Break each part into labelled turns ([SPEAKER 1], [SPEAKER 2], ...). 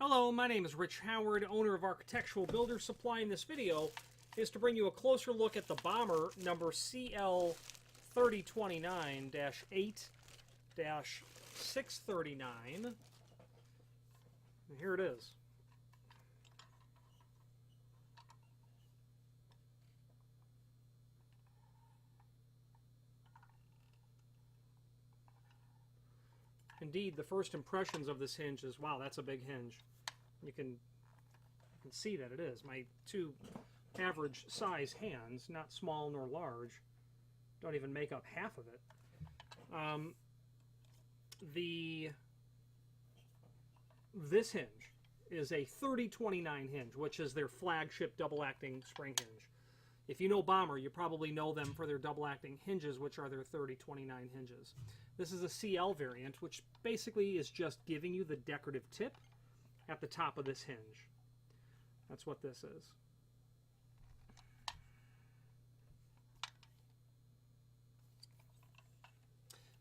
[SPEAKER 1] Hello, my name is Rich Howard, owner of Architectural Builder Supply. In this video is to bring you a closer look at the Bommer number CL3029-8-639. And here it is. Indeed, the first impressions of this hinge is, wow, that's a big hinge. You can see that it is. My two average size hands, not small nor large, don't even make up half of it. This hinge is a 3029 hinge, which is their flagship double-acting spring hinge. If you know Bommer, you probably know them for their double-acting hinges, which are their 3029 hinges. This is a CL variant, which basically is just giving you the decorative tip at the top of this hinge. That's what this is.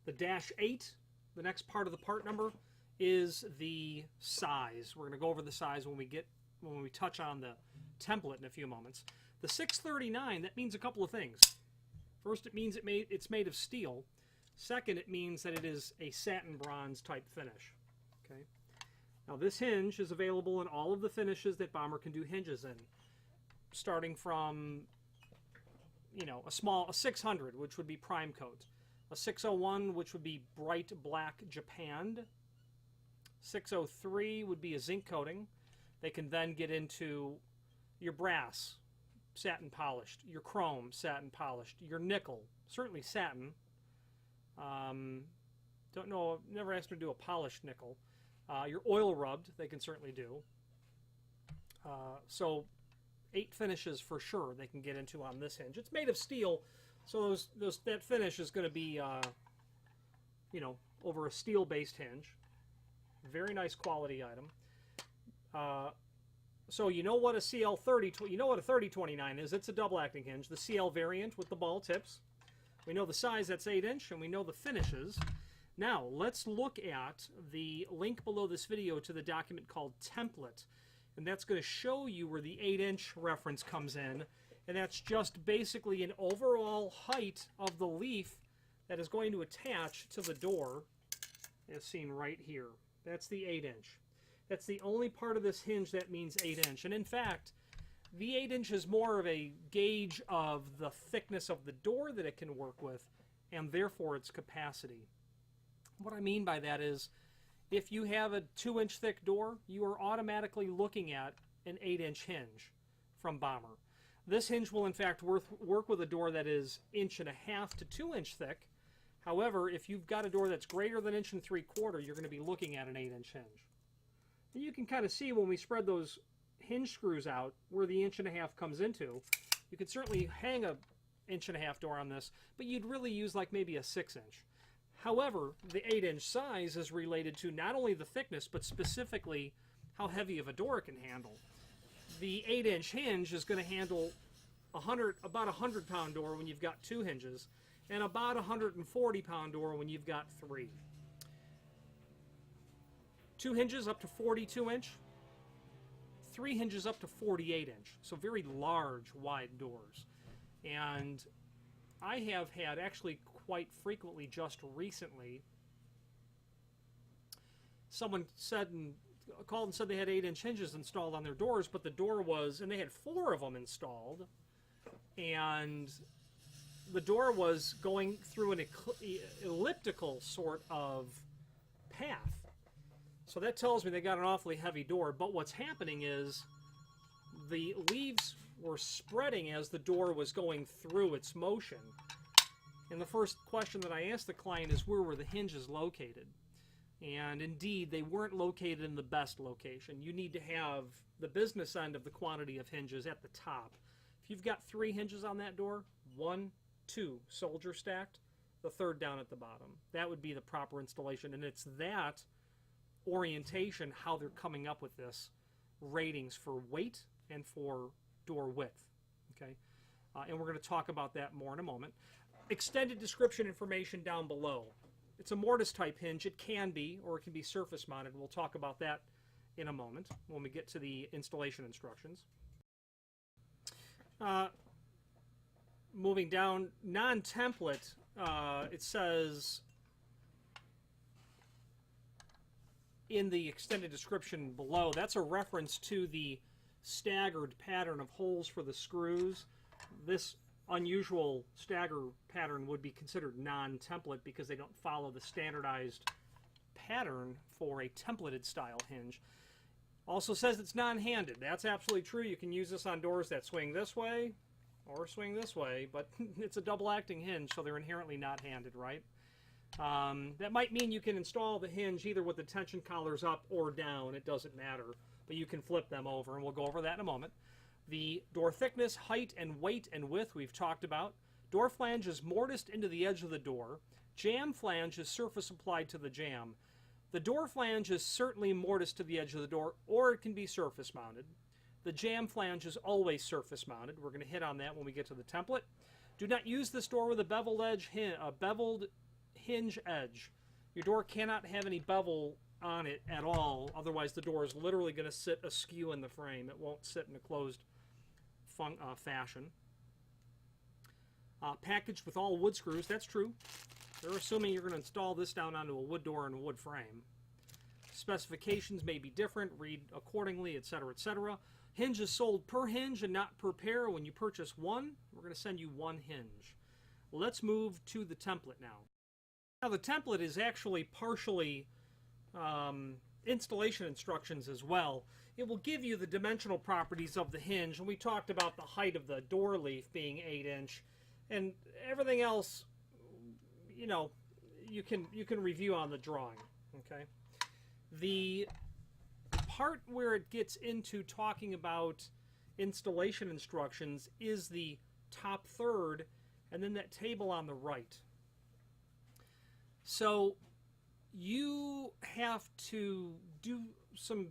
[SPEAKER 1] The -8, the next part of the part number, is the size. We're going to go over the size when we touch on the template in a few moments. The 639, that means a couple of things. First, it means it's made of steel. Second, it means that it is a satin bronze type finish. Okay. Now this hinge is available in all of the finishes that Bommer can do hinges in, starting from, you know, a 600, which would be prime coat, a 601, which would be bright black japanned, 603 would be a zinc coating. They can then get into your brass, satin polished, your chrome, satin polished, your nickel, certainly satin. Don't know, never asked them to do a polished nickel. Your oil rubbed, they can certainly do. So 8 finishes for sure they can get into on this hinge. It's made of steel, so that finish is going to be, you know, over a steel-based hinge. Very nice quality item. So you know what a CL30, you know what a 3029 is. It's a double-acting hinge, the CL variant with the ball tips. We know the size, that's 8-inch, and we know the finishes. Now, let's look at the link below this video to the document called Template. And that's going to show you where the 8-inch reference comes in. And that's just basically an overall height of the leaf that is going to attach to the door, as seen right here. That's the 8-inch. That's the only part of this hinge that means 8-inch. And in fact, the 8-inch is more of a gauge of the thickness of the door that it can work with, and therefore its capacity. What I mean by that is, if you have a 2-inch thick door, you are automatically looking at an 8-inch hinge from Bommer. This hinge will in fact work with a door that is 1.5 to 2-inch thick. However, if you've got a door that's greater than 1 3/4, you're going to be looking at an 8-inch hinge. And you can kind of see when we spread those hinge screws out where the 1.5 comes into. You could certainly hang a 1.5 door on this, but you'd really use like maybe a 6-inch. However, the 8-inch size is related to not only the thickness, but specifically how heavy of a door it can handle. The 8-inch hinge is going to handle about a 100-pound door when you've got 2 hinges, and about a 140-pound door when you've got 3. 2 hinges up to 42-inch. 3 hinges up to 48-inch, so very large, wide doors. And I have had, actually quite frequently just recently, someone called and said they had 8-inch hinges installed on their doors, but the door was, and they had 4 of them installed, and the door was going through an elliptical sort of path. So that tells me they got an awfully heavy door, but what's happening is the leaves were spreading as the door was going through its motion. And the first question that I asked the client is, where were the hinges located? And indeed, they weren't located in the best location. You need to have the business end of the quantity of hinges at the top. If you've got 3 hinges on that door, 1, 2 soldier stacked, the 3rd down at the bottom. That would be the proper installation, and it's that orientation, how they're coming up with this ratings for weight and for door width. Okay, and we're going to talk about that more in a moment. Extended description information down below. It's a mortise type hinge. It can be, or it can be surface mounted. We'll talk about that in a moment when we get to the installation instructions. Moving down, non-template, it says in the extended description below, that's a reference to the staggered pattern of holes for the screws. This unusual stagger pattern would be considered non-template because they don't follow the standardized pattern for a templated style hinge. Also says it's non-handed. That's absolutely true. You can use this on doors that swing this way or swing this way, but it's a double acting hinge, so they're inherently not handed, right? That might mean you can install the hinge either with the tension collars up or down. It doesn't matter, but you can flip them over, and we'll go over that in a moment. The door thickness, height, and weight and width we've talked about. Door flange is mortised into the edge of the door. Jamb flange is surface applied to the jamb. The door flange is certainly mortised to the edge of the door, or it can be surface mounted. The jamb flange is always surface mounted. We're going to hit on that when we get to the template. Do not use this door with a beveled hinge edge. Your door cannot have any bevel on it at all, otherwise the door is literally going to sit askew in the frame. It won't sit in a closed fashion. Packaged with all wood screws, that's true. They're assuming you're going to install this down onto a wood door and a wood frame. Specifications may be different, read accordingly, etc., etc. Hinge is sold per hinge and not per pair. When you purchase one, we're going to send you one hinge. Let's move to the template now. Now the template is actually partially installation instructions as well. It will give you the dimensional properties of the hinge, and we talked about the height of the door leaf being 8-inch, and everything else, you know, you can review on the drawing. Okay, the part where it gets into talking about installation instructions is the top third, and then that table on the right. So you have to do some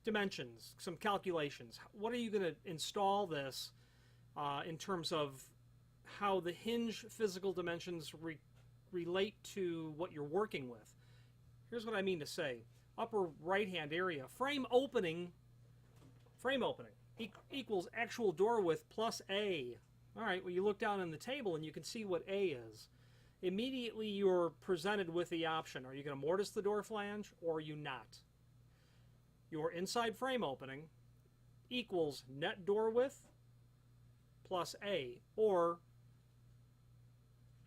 [SPEAKER 1] dimensions, some calculations. What are you going to install this in terms of how the hinge physical dimensions relate to what you're working with? Here's what I mean to say. Upper right hand area, frame opening equals actual door width plus A. All right, well, you look down on the table and you can see what A is. Immediately you're presented with the option. Are you going to mortise the door flange or are you not? Your inside frame opening equals net door width plus A, or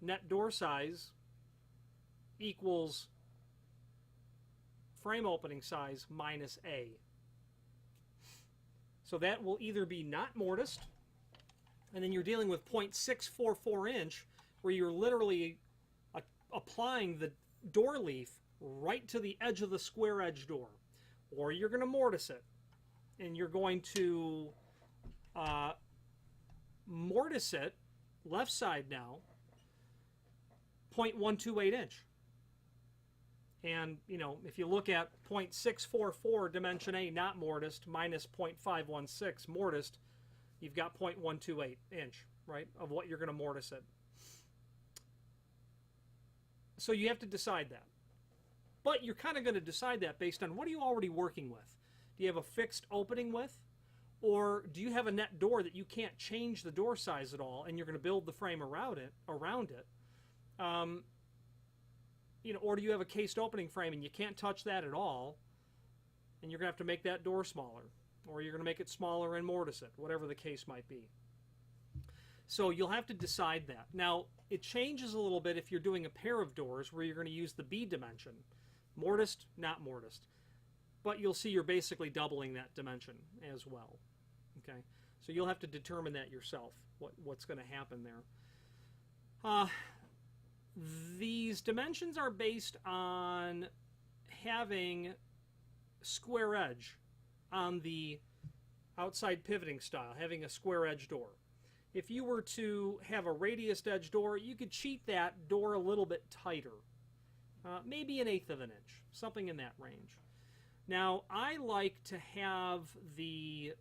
[SPEAKER 1] net door size equals frame opening size minus A. So that will either be not mortised, and then you're dealing with 0.644 inch, where you're literally applying the door leaf right to the edge of the square edge door, or you're going to mortise it, and you're going to mortise it left side now 0.128 inch. And, you know, if you look at 0.644 dimension A not mortised minus 0.516 mortised, you've got 0.128 inch, right, of what you're going to mortise it. So you have to decide that. But you're kind of going to decide that based on what are you already working with. Do you have a fixed opening width? Or do you have a net door that you can't change the door size at all and you're going to build the frame around it? You know, or do you have a cased opening frame and you can't touch that at all, and you're going to have to make that door smaller, or you're going to make it smaller and mortise it, whatever the case might be. So you'll have to decide that. Now, it changes a little bit if you're doing a pair of doors where you're going to use the B dimension. Mortised, not mortised. But you'll see you're basically doubling that dimension as well. Okay, so you'll have to determine that yourself, what's going to happen there. These dimensions are based on having square edge on the outside pivoting style, having a square edge door. If you were to have a radius edge door, you could cheat that door a little bit tighter, maybe 1/8 of an inch, something in that range. Now, I like to have the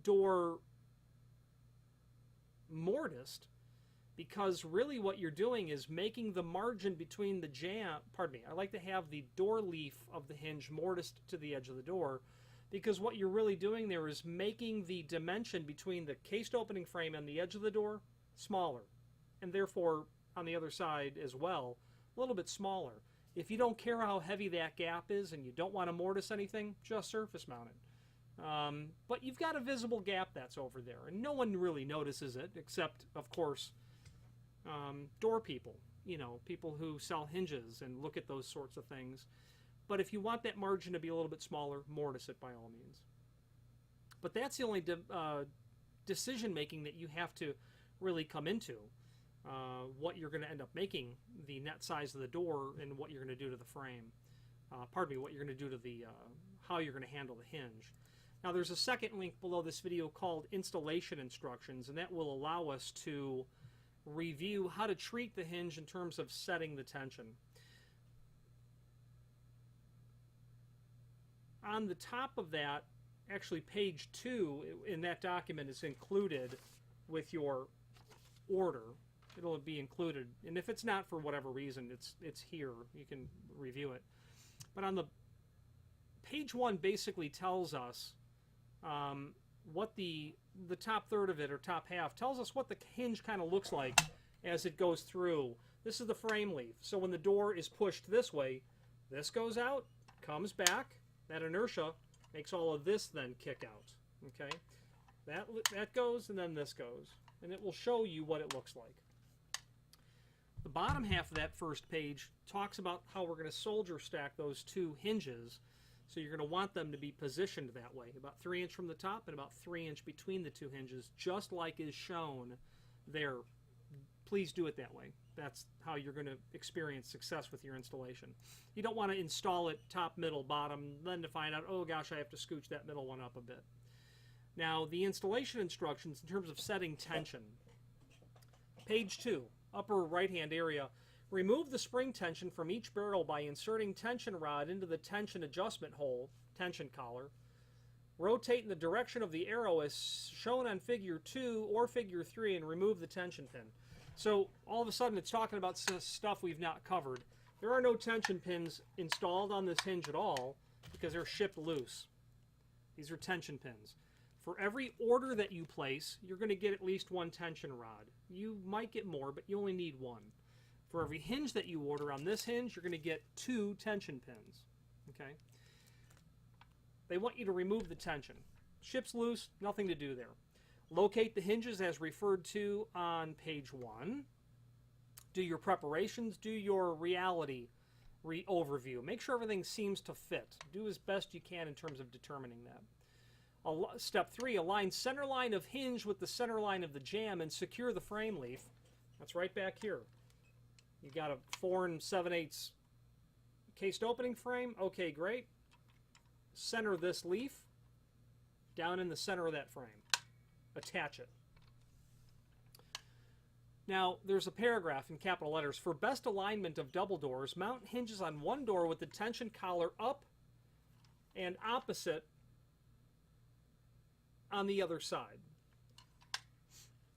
[SPEAKER 1] door mortised because really what you're doing is making the margin between the jamb, pardon me, I like to have the door leaf of the hinge mortised to the edge of the door, because what you're really doing there is making the dimension between the cased opening frame and the edge of the door smaller, and therefore on the other side as well a little bit smaller. If you don't care how heavy that gap is and you don't want to mortise anything, just surface mount it. But you've got a visible gap that's over there, and no one really notices it except, of course, door people, you know, people who sell hinges and look at those sorts of things. But if you want that margin to be a little bit smaller, mortise it by all means. But that's the only decision making that you have to really come into. What you're going to end up making, the net size of the door, and what you're going to do to the frame. Pardon me, what you're going to do to the, how you're going to handle the hinge. Now there's a second link below this video called installation instructions, and that will allow us to review how to treat the hinge in terms of setting the tension. On the top of that, actually page 2 in that document is included with your order. It'll be included, and if it's not for whatever reason, it's here. You can review it. But on the page 1 basically tells us what the top third of it, or top half, tells us what the hinge kind of looks like as it goes through. This is the frame leaf. So when the door is pushed this way, this goes out, comes back. That inertia makes all of this then kick out. Okay, that goes, and then this goes, and it will show you what it looks like. The bottom half of that first page talks about how we're going to solder stack those two hinges. So you're going to want them to be positioned that way, about 3 inch from the top and about 3 inch between the two hinges, just like is shown there. Please do it that way. That's how you're going to experience success with your installation. You don't want to install it top, middle, bottom, then to find out, oh gosh, I have to scooch that middle one up a bit. Now, the installation instructions in terms of setting tension. Page 2, upper right-hand area. Remove the spring tension from each barrel by inserting tension rod into the tension adjustment hole, tension collar. Rotate in the direction of the arrow as shown on figure 2 or figure 3 and remove the tension pin. So all of a sudden it's talking about stuff we've not covered. There are no tension pins installed on this hinge at all because they're shipped loose. These are tension pins. For every order that you place, you're going to get at least one tension rod. You might get more, but you only need one. For every hinge that you order on this hinge, you're going to get 2 tension pins. Okay? They want you to remove the tension. Ships loose, nothing to do there. Locate the hinges as referred to on page 1. Do your preparations, do your reality overview. Make sure everything seems to fit. Do as best you can in terms of determining that. Step 3, align center line of hinge with the center line of the jamb and secure the frame leaf. That's right back here. You got a 4 7/8 cased opening frame. Okay, great. Center this leaf down in the center of that frame. Attach it. Now, there's a paragraph in capital letters. For best alignment of double doors, mount hinges on one door with the tension collar up and opposite on the other side.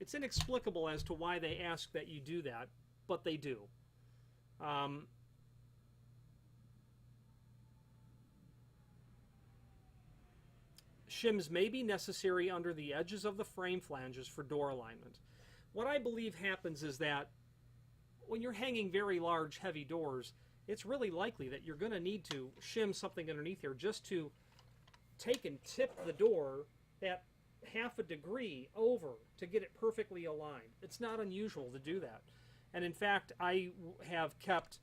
[SPEAKER 1] It's inexplicable as to why they ask that you do that, but they do. Shims may be necessary under the edges of the frame flanges for door alignment. What I believe happens is that when you're hanging very large, heavy doors, it's really likely that you're going to need to shim something underneath here just to take and tip the door that half a degree over to get it perfectly aligned. It's not unusual to do that. And in fact, I have kept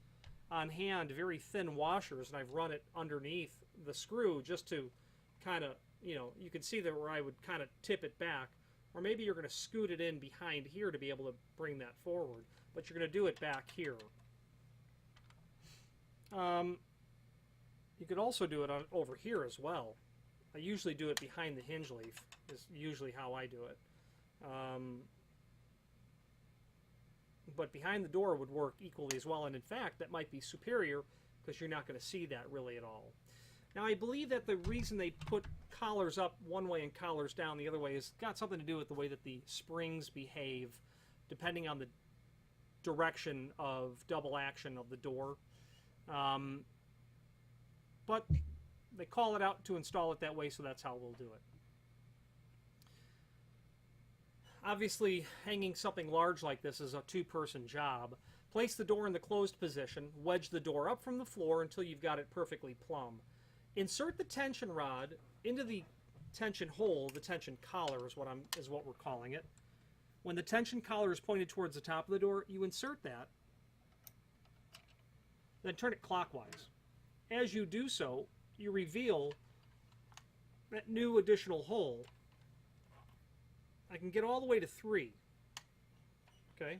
[SPEAKER 1] on hand very thin washers, and I've run it underneath the screw just to kind of, you know, you can see there where I would kind of tip it back, or maybe you're going to scoot it in behind here to be able to bring that forward, but you're going to do it back here. You could also do it over here as well. I usually do it behind the hinge leaf, is usually how I do it. But behind the door would work equally as well, and in fact that might be superior because you're not going to see that really at all. Now I believe that the reason they put collars up one way and collars down the other way has got something to do with the way that the springs behave depending on the direction of double action of the door. But they call it out to install it that way, so that's how we'll do it. Obviously, hanging something large like this is a two-person job. Place the door in the closed position, wedge the door up from the floor until you've got it perfectly plumb. Insert the tension rod into the tension hole. The tension collar is what we're calling it. When the tension collar is pointed towards the top of the door, you insert that, then turn it clockwise. As you do so, you reveal that new additional hole. I can get all the way to 3. Okay.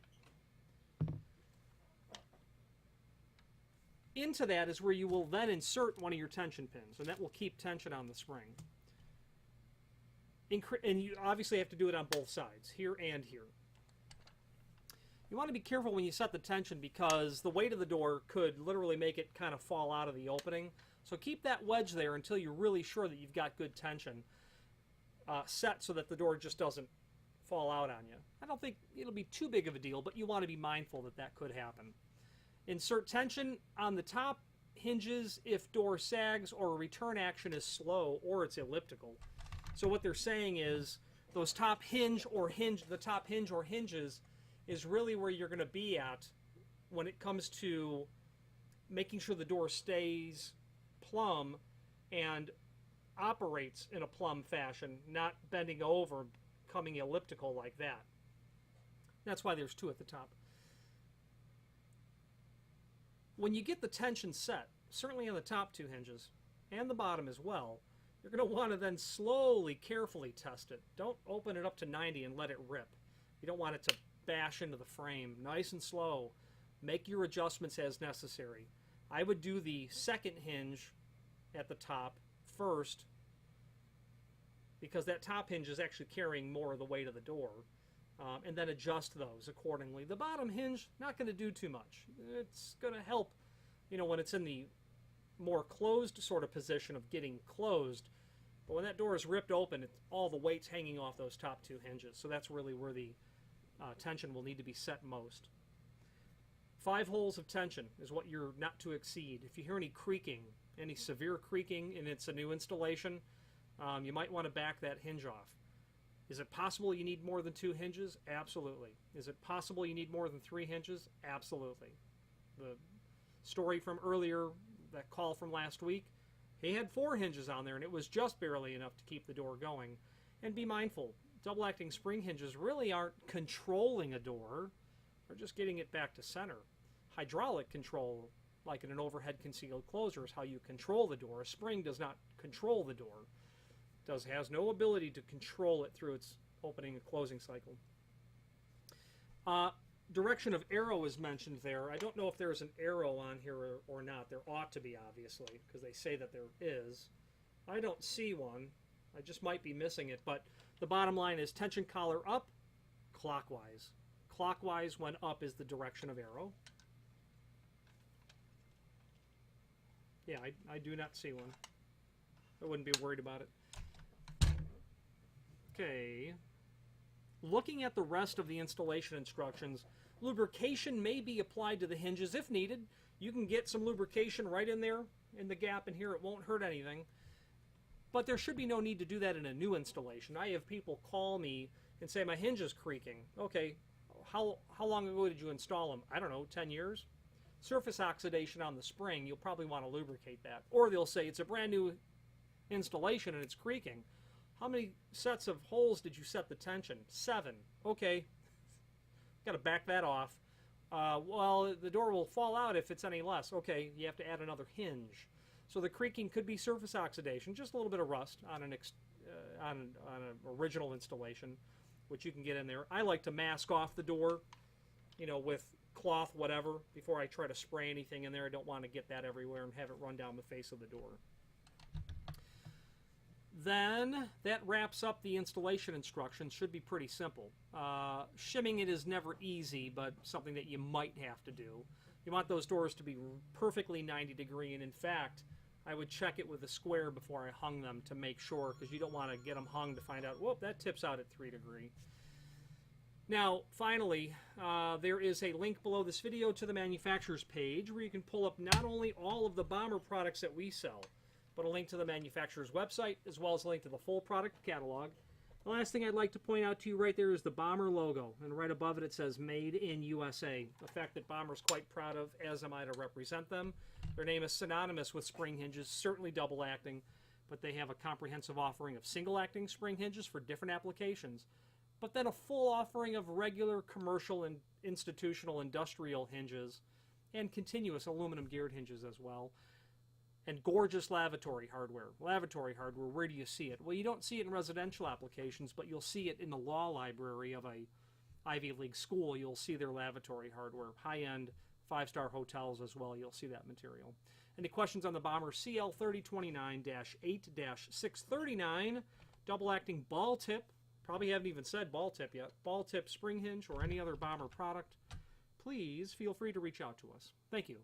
[SPEAKER 1] Into that is where you will then insert one of your tension pins, and that will keep tension on the spring. And you obviously have to do it on both sides, here and here. You want to be careful when you set the tension because the weight of the door could literally make it kind of fall out of the opening. So keep that wedge there until you're really sure that you've got good tension set so that the door just doesn't fall out on you. I don't think it'll be too big of a deal, but you want to be mindful that that could happen. Insert tension on the top hinges if door sags or return action is slow or it's elliptical. So what they're saying is those top hinge or hinges is really where you're going to be at when it comes to making sure the door stays plumb and operates in a plumb fashion, not bending over, coming elliptical like that. That's why there's 2 at the top. When you get the tension set, certainly on the top 2 hinges, and the bottom as well, you're going to want to then slowly, carefully test it. Don't open it up to 90 and let it rip. You don't want it to bash into the frame. Nice and slow. Make your adjustments as necessary. I would do the second hinge at the top first because that top hinge is actually carrying more of the weight of the door, and then adjust those accordingly. The bottom hinge, not going to do too much. It's going to help, when it's in the more closed sort of position of getting closed, but when that door is ripped open, all the weight's hanging off those top 2 hinges, so that's really where the tension will need to be set most. 5 holes of tension is what you're not to exceed. If you hear any creaking, any severe creaking, and it's a new installation, you might want to back that hinge off. Is it possible you need more than 2 hinges? Absolutely. Is it possible you need more than 3 hinges? Absolutely. The story from earlier, that call from last week, he had 4 hinges on there, and it was just barely enough to keep the door going. And be mindful, double-acting spring hinges really aren't controlling a door. They're just getting it back to center. Hydraulic control, like in an overhead concealed closer, is how you control the door. A spring does not control the door. It has no ability to control it through its opening and closing cycle. Direction of arrow is mentioned there. I don't know if there's an arrow on here or not. There ought to be, obviously, because they say that there is. I don't see one. I just might be missing it, but the bottom line is tension collar up, clockwise. Clockwise when up is the direction of arrow. Yeah, I do not see one. I wouldn't be worried about it. Okay. Looking at the rest of the installation instructions, lubrication may be applied to the hinges if needed. You can get some lubrication right in there, in the gap in here. It won't hurt anything. But there should be no need to do that in a new installation. I have people call me and say, my hinge is creaking. Okay, how long ago did you install them? I don't know, 10 years? Surface oxidation on the spring, you'll probably want to lubricate that. Or they'll say, it's a brand new installation and it's creaking. How many sets of holes did you set the tension? 7. Okay, got to back that off. Well, the door will fall out if it's any less. Okay, you have to add another hinge. So the creaking could be surface oxidation, just a little bit of rust on an original installation, which you can get in there. I like to mask off the door, with cloth, whatever, before I try to spray anything in there. I don't want to get that everywhere and have it run down the face of the door. Then that wraps up the installation instructions. Should be pretty simple. Shimming it is never easy, but something that you might have to do. You want those doors to be perfectly 90 degree, and in fact, I would check it with a square before I hung them to make sure, because you don't want to get them hung to find out, whoop, that tips out at 3 degree. Now, finally, there is a link below this video to the manufacturer's page where you can pull up not only all of the Bommer products that we sell, but a link to the manufacturer's website, as well as a link to the full product catalog. The last thing I'd like to point out to you right there is the Bommer logo, and right above it says Made in USA, a fact that Bommer's quite proud of, as am I, to represent them. Their name is synonymous with spring hinges, certainly double acting, but they have a comprehensive offering of single acting spring hinges for different applications, but then a full offering of regular commercial and institutional industrial hinges and continuous aluminum geared hinges as well. And gorgeous lavatory hardware. Lavatory hardware, where do you see it? Well, you don't see it in residential applications, but you'll see it in the law library of a Ivy League school. You'll see their lavatory hardware. High-end, five-star hotels as well, you'll see that material. Any questions on the Bommer CL3029-8-639, double-acting ball tip, probably haven't even said ball tip yet, ball tip spring hinge, or any other Bommer product, please feel free to reach out to us. Thank you.